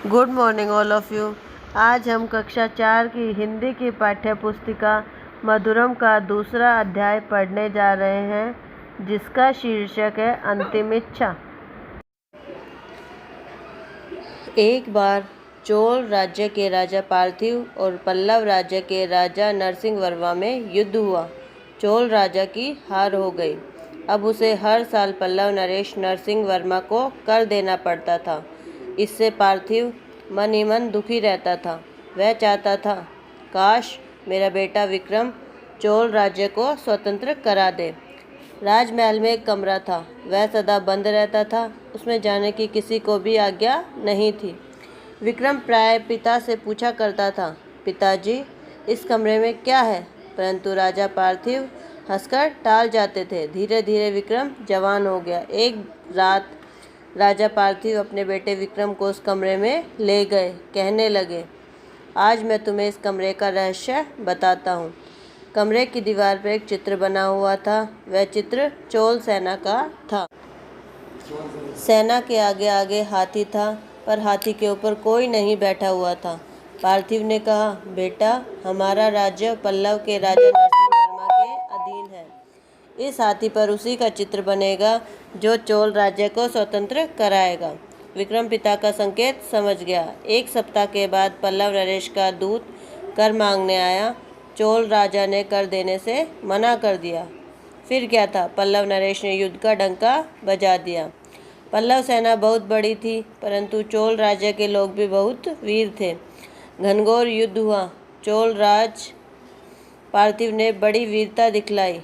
Good morning all of you. आज हम कक्षा 4 की हिंदी की पाठ्य पुस्तिका मधुरम का दूसरा अध्याय पढ़ने जा रहे हैं, जिसका शीर्षक है अंतिम इच्छा। एक बार चोल राज्य के राजा पार्थिव और पल्लव राज्य के राजा नरसिंहवर्मा में युद्ध हुआ। चोल राजा की हार हो गई। अब उसे हर साल पल्लव नरेश नरसिंहवर्मा को कर देना पड़ता था। इससे पार्थिव मन ही मन दुखी रहता था। वह चाहता था, काश मेरा बेटा विक्रम चोल राज्य को स्वतंत्र करा दे। राजमहल में एक कमरा था, वह सदा बंद रहता था। उसमें जाने की किसी को भी आज्ञा नहीं थी। विक्रम प्राय पिता से पूछा करता था, पिताजी इस कमरे में क्या है? परंतु राजा पार्थिव हंसकर टाल जाते थे। धीरे धीरे विक्रम जवान हो गया। एक रात राजा पार्थिव अपने बेटे विक्रम को उस कमरे में ले गए। कहने लगे, आज मैं तुम्हें इस कमरे का रहस्य बताता हूँ। कमरे की दीवार पर एक चित्र बना हुआ था। वह चित्र चोल सेना का था। सेना के आगे आगे हाथी था, पर हाथी के ऊपर कोई नहीं बैठा हुआ था। पार्थिव ने कहा, बेटा हमारा राज्य पल्लव के राजा नरसिंहवर्मा के अधीन है। इस हाथी पर उसी का चित्र बनेगा जो चोल राज्य को स्वतंत्र कराएगा। विक्रम पिता का संकेत समझ गया। एक सप्ताह के बाद पल्लव नरेश का दूत कर मांगने आया। चोल राजा ने कर देने से मना कर दिया। फिर क्या था, पल्लव नरेश ने युद्ध का डंका बजा दिया। पल्लव सेना बहुत बड़ी थी, परंतु चोल राज्य के लोग भी बहुत वीर थे। घनघोर युद्ध हुआ। चोल राज पार्थिव ने बड़ी वीरता दिखलाई,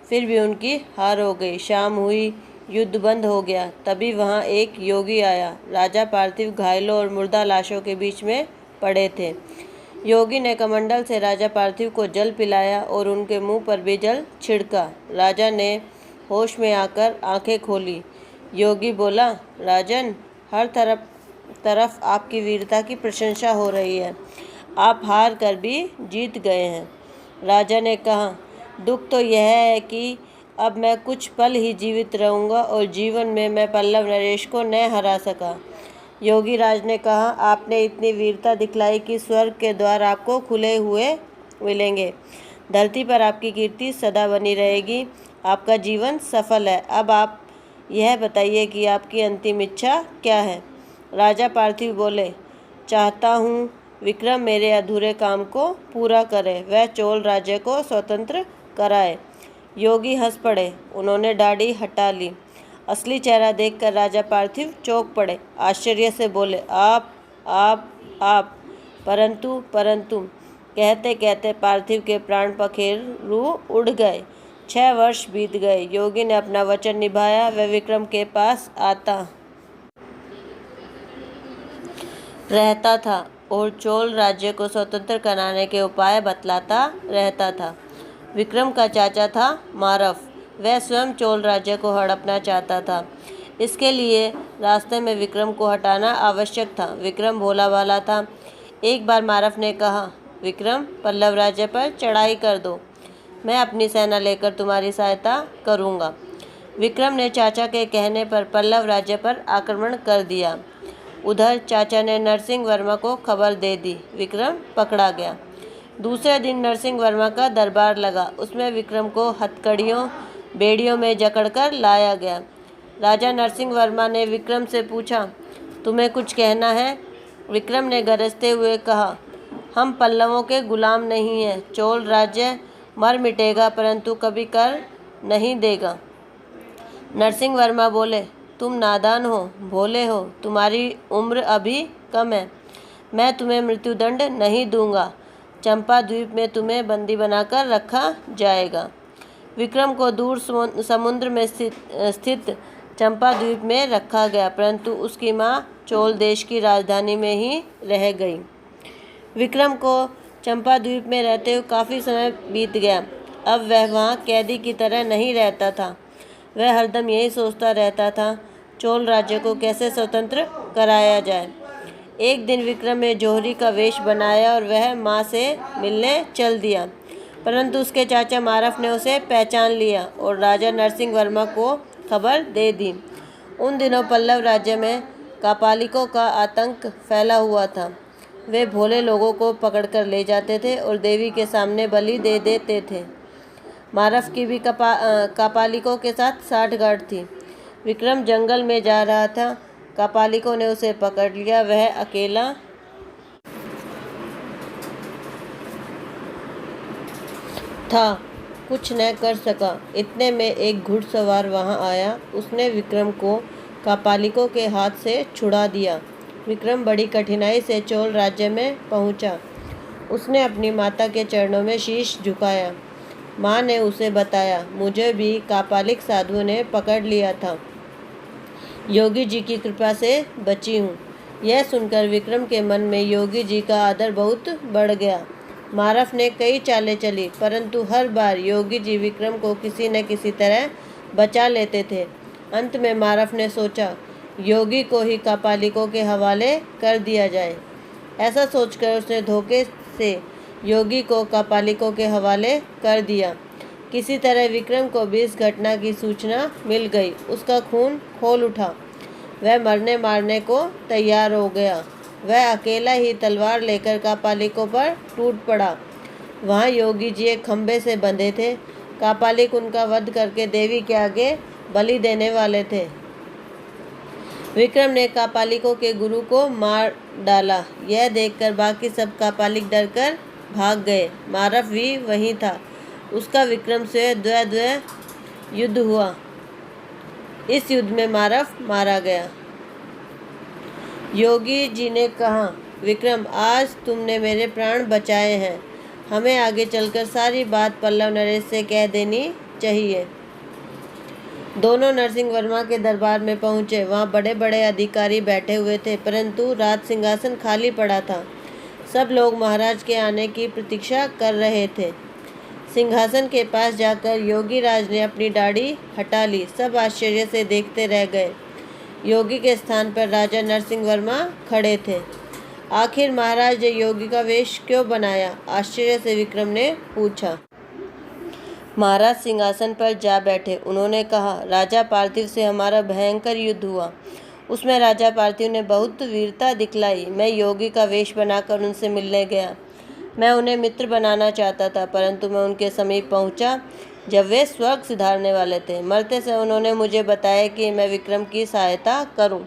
फिर भी उनकी हार हो गई। शाम हुई, युद्ध बंद हो गया। तभी वहाँ एक योगी आया। राजा पार्थिव घायलों और मुर्दा लाशों के बीच में पड़े थे। योगी ने कमंडल से राजा पार्थिव को जल पिलाया और उनके मुंह पर भी जल छिड़का। राजा ने होश में आकर आंखें खोली। योगी बोला, राजन, हर तरफ आपकी वीरता की प्रशंसा हो रही है। आप हार कर भी जीत गए हैं। राजा ने कहा, दुख तो यह है कि अब मैं कुछ पल ही जीवित रहूंगा और जीवन में मैं पल्लव नरेश को न हरा सका। योगी राज ने कहा, आपने इतनी वीरता दिखलाई कि स्वर्ग के द्वार आपको खुले हुए मिलेंगे। धरती पर आपकी कीर्ति सदा बनी रहेगी। आपका जीवन सफल है। अब आप यह बताइए कि आपकी अंतिम इच्छा क्या है? राजा पार्थिव बोले, चाहता हूँ विक्रम मेरे अधूरे काम को पूरा करे, वह चोल राज्य को स्वतंत्र कराए। योगी हंस पड़े। उन्होंने दाढ़ी हटा ली। असली चेहरा देखकर राजा पार्थिव चौंक पड़े। आश्चर्य से बोले, आप परंतु कहते कहते पार्थिव के प्राण पखेरु उड़ गए। 6 वर्ष बीत गए। योगी ने अपना वचन निभाया। वह विक्रम के पास आता रहता था और चोल राज्य को स्वतंत्र कराने के उपाय बतलाता रहता था। विक्रम का चाचा था मारफ। वह स्वयं चोल राज्य को हड़पना चाहता था। इसके लिए रास्ते में विक्रम को हटाना आवश्यक था। विक्रम भोला भाला था। एक बार मारफ ने कहा, विक्रम पल्लव राज्य पर चढ़ाई कर दो, मैं अपनी सेना लेकर तुम्हारी सहायता करूँगा। विक्रम ने चाचा के कहने पर पल्लव राज्य पर आक्रमण कर दिया। उधर चाचा ने नरसिंहवर्मा को खबर दे दी। विक्रम पकड़ा गया। दूसरे दिन नरसिंहवर्मा का दरबार लगा। उसमें विक्रम को हथकड़ियों बेड़ियों में जकड़कर लाया गया। राजा नरसिंहवर्मा ने विक्रम से पूछा, तुम्हें कुछ कहना है? विक्रम ने गरजते हुए कहा, हम पल्लवों के गुलाम नहीं हैं। चोल राज्य मर मिटेगा, परंतु कभी कर नहीं देगा। नरसिंहवर्मा बोले, तुम नादान हो, भोले हो, तुम्हारी उम्र अभी कम है। मैं तुम्हें मृत्युदंड नहीं दूंगा। चंपा द्वीप में तुम्हें बंदी बनाकर रखा जाएगा। विक्रम को दूर समुद्र में स्थित चंपा द्वीप में रखा गया, परंतु उसकी माँ चोल देश की राजधानी में ही रह गई। विक्रम को चंपा द्वीप में रहते हुए काफ़ी समय बीत गया। अब वह वहाँ कैदी की तरह नहीं रहता था। वह हरदम यही सोचता रहता था, चोल राज्य को कैसे स्वतंत्र कराया जाए। एक दिन विक्रम ने जौहरी का वेश बनाया और वह माँ से मिलने चल दिया, परंतु उसके चाचा मारफ ने उसे पहचान लिया और राजा नरसिंहवर्मा को खबर दे दी। उन दिनों पल्लव राज्य में कापालिकों का आतंक फैला हुआ था। वे भोले लोगों को पकड़कर ले जाते थे और देवी के सामने बलि दे देते थे। मारफ की भी कापालिकों के साथ साठगांठ थी। विक्रम जंगल में जा रहा था। कापालिकों ने उसे पकड़ लिया। वह अकेला था, कुछ न कर सका। इतने में एक घुड़सवार वहां आया। उसने विक्रम को कापालिकों के हाथ से छुड़ा दिया। विक्रम बड़ी कठिनाई से चोल राज्य में पहुंचा। उसने अपनी माता के चरणों में शीश झुकाया। माँ ने उसे बताया, मुझे भी कापालिक साधुओं ने पकड़ लिया था। योगी जी की कृपा से बची हूँ। यह सुनकर विक्रम के मन में योगी जी का आदर बहुत बढ़ गया। मारफ ने कई चालें चली, परंतु हर बार योगी जी विक्रम को किसी न किसी तरह बचा लेते थे। अंत में मारफ ने सोचा, योगी को ही कापालिकों के हवाले कर दिया जाए। ऐसा सोचकर उसने धोखे से योगी को कापालिकों के हवाले कर दिया। किसी तरह विक्रम को भी इस घटना की सूचना मिल गई। उसका खून खोल उठा। वह मरने मारने को तैयार हो गया। वह अकेला ही तलवार लेकर कापालिकों पर टूट पड़ा। वहाँ योगी जी एक खंभे से बंधे थे। कापालिक उनका वध करके देवी के आगे बलि देने वाले थे। विक्रम ने कापालिकों के गुरु को मार डाला। यह देखकर बाकी सब कापालिक डरकर भाग गए। मारफ भी वहीं था। उसका विक्रम से द्वंद्व युद्ध हुआ। इस युद्ध में मारफ मारा गया। योगी जी ने कहा, विक्रम, आज तुमने मेरे प्राण बचाए हैं। हमें आगे चलकर सारी बात पल्लव नरेश से कह देनी चाहिए। दोनों नरसिंह वर्मा के दरबार में पहुंचे। वहां बड़े बड़े अधिकारी बैठे हुए थे, परंतु राज सिंहासन खाली पड़ा था। सब लोग महाराज के आने की प्रतीक्षा कर रहे थे। सिंहासन के पास जाकर योगी राज ने अपनी दाढ़ी हटा ली। सब आश्चर्य से देखते रह गए। योगी के स्थान पर राजा नरसिंह वर्मा खड़े थे। आखिर महाराज ने योगी का वेश क्यों बनाया? आश्चर्य से विक्रम ने पूछा। महाराज सिंहासन पर जा बैठे। उन्होंने कहा, राजा पार्थिव से हमारा भयंकर युद्ध हुआ। उसमें राजा पार्थिव ने बहुत वीरता दिखलाई। मैं योगी का वेश बनाकर उनसे मिलने गया। मैं उन्हें मित्र बनाना चाहता था, परंतु मैं उनके समीप पहुंचा जब वे स्वर्ग सिधारने वाले थे। मरते से उन्होंने मुझे बताया कि मैं विक्रम की सहायता करूं।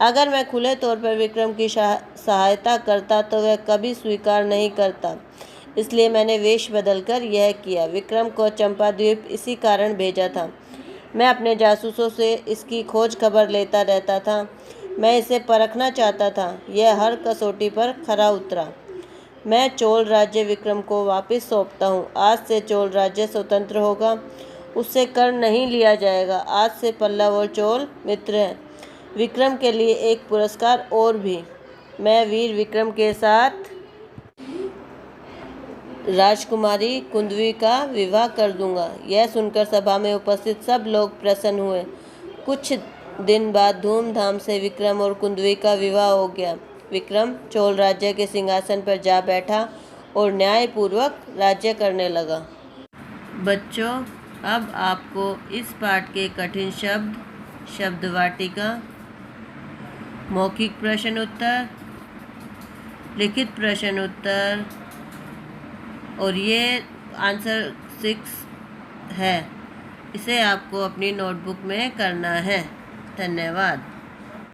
अगर मैं खुले तौर पर विक्रम की सहायता करता तो वह कभी स्वीकार नहीं करता। इसलिए मैंने वेश बदलकर यह किया। विक्रम को चंपा द्वीप इसी कारण भेजा था। मैं अपने जासूसों से इसकी खोज खबर लेता रहता था। मैं इसे परखना चाहता था। यह हर कसौटी पर खरा उतरा। मैं चोल राज्य विक्रम को वापस सौंपता हूँ। आज से चोल राज्य स्वतंत्र होगा। उससे कर नहीं लिया जाएगा। आज से पल्लव और चोल मित्र हैं। विक्रम के लिए एक पुरस्कार और भी। मैं वीर विक्रम के साथ राजकुमारी कुंदवी का विवाह कर दूंगा। यह सुनकर सभा में उपस्थित सब लोग प्रसन्न हुए। कुछ दिन बाद धूमधाम से विक्रम और कुंदवी का विवाह हो गया। विक्रम चोल राज्य के सिंहासन पर जा बैठा और न्यायपूर्वक राज्य करने लगा। बच्चों, अब आपको इस पाठ के कठिन शब्द, शब्द वाटिका, मौखिक प्रश्न उत्तर, लिखित प्रश्न उत्तर और ये आंसर 6 है, इसे आपको अपनी नोटबुक में करना है। धन्यवाद।